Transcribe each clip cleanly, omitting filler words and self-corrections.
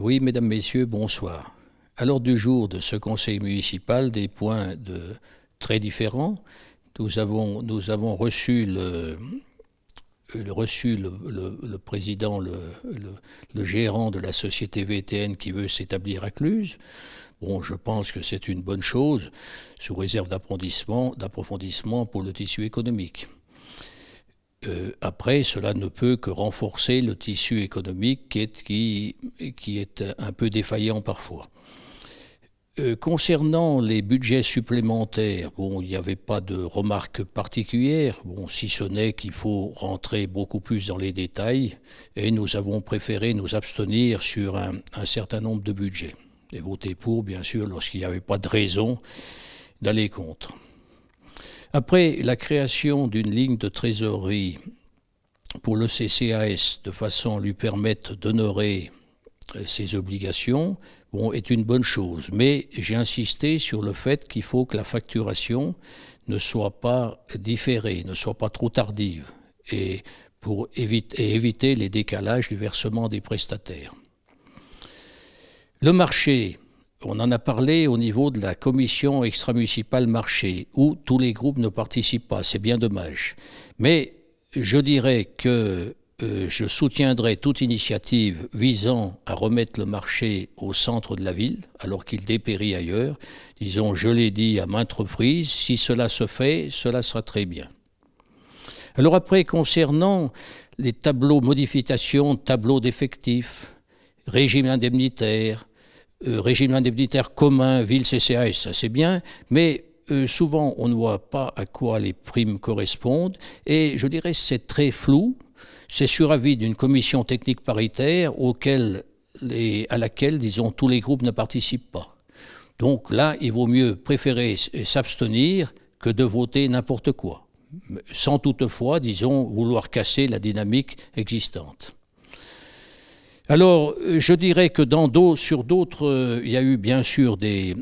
Oui, mesdames, messieurs, bonsoir. À l'ordre du jour de ce conseil municipal, des points très différents. Nous avons reçu le président, le gérant de la société VTN qui veut s'établir à Cluses. Bon, je pense que c'est une bonne chose, sous réserve d'approfondissement pour le tissu économique. Après, cela ne peut que renforcer le tissu économique qui est un peu défaillant parfois. Concernant les budgets supplémentaires, bon, il n'y avait pas de remarques particulières, bon, si ce n'est qu'il faut rentrer beaucoup plus dans les détails, et nous avons préféré nous abstenir sur un certain nombre de budgets, et voter pour, bien sûr, lorsqu'il n'y avait pas de raison d'aller contre. Après la création d'une ligne de trésorerie pour le CCAS, de façon à lui permettre d'honorer ses obligations, bon, est une bonne chose. Mais j'ai insisté sur le fait qu'il faut que la facturation ne soit pas différée, ne soit pas trop tardive, et pour éviter les décalages du versement des prestataires. Le marché, on en a parlé au niveau de la commission extramunicipale marché, où tous les groupes ne participent pas, c'est bien dommage. Mais je dirais que je soutiendrai toute initiative visant à remettre le marché au centre de la ville, alors qu'il dépérit ailleurs. Disons, je l'ai dit à maintes reprises, si cela se fait, cela sera très bien. Alors après, concernant les modifications, tableaux d'effectifs, régime indemnitaire, régime indemnitaire commun, ville CCAS, ça c'est bien, mais souvent on ne voit pas à quoi les primes correspondent, et je dirais c'est très flou. C'est sur avis d'une commission technique paritaire à laquelle, disons, tous les groupes ne participent pas. Donc là, il vaut mieux préférer s'abstenir que de voter n'importe quoi, sans toutefois, disons, vouloir casser la dynamique existante. Alors, je dirais que sur d'autres, il y a eu bien sûr des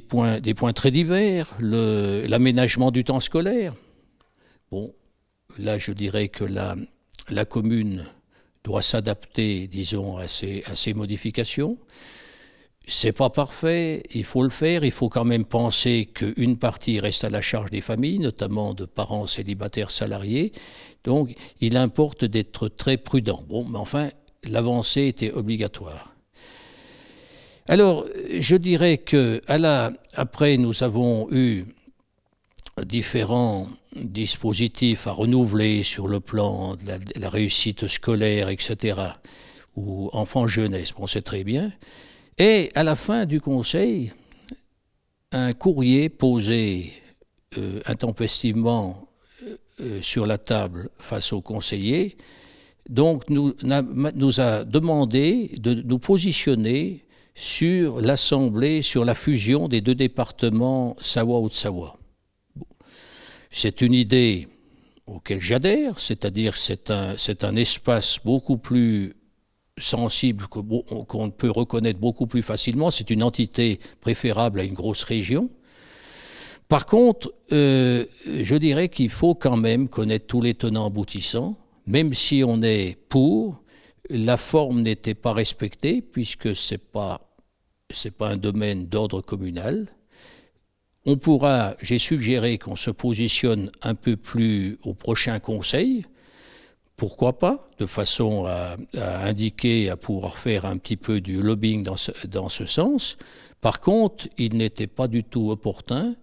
points très divers, l'aménagement du temps scolaire. Bon, là, je dirais que la commune doit s'adapter, disons, à ces modifications. C'est pas parfait, il faut le faire. Il faut quand même penser qu'une partie reste à la charge des familles, notamment de parents célibataires salariés. Donc, il importe d'être très prudent. Bon, mais enfin, l'avancée était obligatoire. Alors, je dirais que après, nous avons eu différents dispositifs à renouveler sur le plan de la réussite scolaire, etc., ou enfants-jeunesse, bon, c'est très bien. Et à la fin du conseil, un courrier posé intempestivement sur la table face aux conseillers, donc nous a demandé de nous positionner sur l'Assemblée, sur la fusion des deux départements Savoie-Haute-Savoie. C'est une idée auquel j'adhère, c'est-à-dire c'est un espace beaucoup plus sensible qu'on peut reconnaître beaucoup plus facilement. C'est une entité préférable à une grosse région. Par contre, je dirais qu'il faut quand même connaître tous les tenants aboutissants, même si on est pour, la forme n'était pas respectée puisque c'est pas un domaine d'ordre communal. J'ai suggéré qu'on se positionne un peu plus au prochain conseil, pourquoi pas, de façon à indiquer, à pouvoir faire un petit peu du lobbying dans ce sens. Par contre, il n'était pas du tout opportun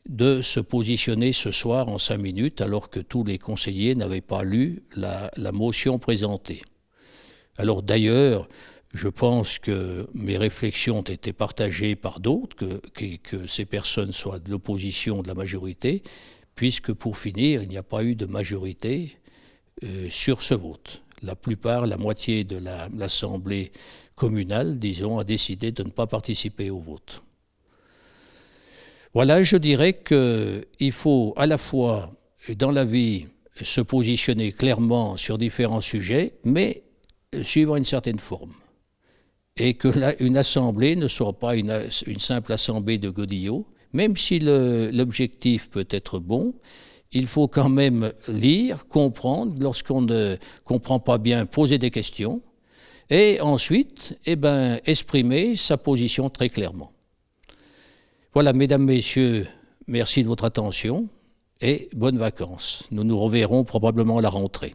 de se positionner ce soir en 5 minutes, alors que tous les conseillers n'avaient pas lu la motion présentée. Alors d'ailleurs, je pense que mes réflexions ont été partagées par d'autres, que ces personnes soient de l'opposition ou de la majorité, puisque pour finir, il n'y a pas eu de majorité sur ce vote. La moitié de l'Assemblée communale, disons, a décidé de ne pas participer au vote. Voilà, je dirais qu'il faut à la fois, dans la vie, se positionner clairement sur différents sujets, mais suivre une certaine forme. Et qu'une assemblée ne soit pas une simple assemblée de godillots, même si l'objectif peut être bon, il faut quand même lire, comprendre, lorsqu'on ne comprend pas bien, poser des questions, et ensuite exprimer sa position très clairement. Voilà, mesdames, messieurs, merci de votre attention et bonnes vacances. Nous nous reverrons probablement à la rentrée.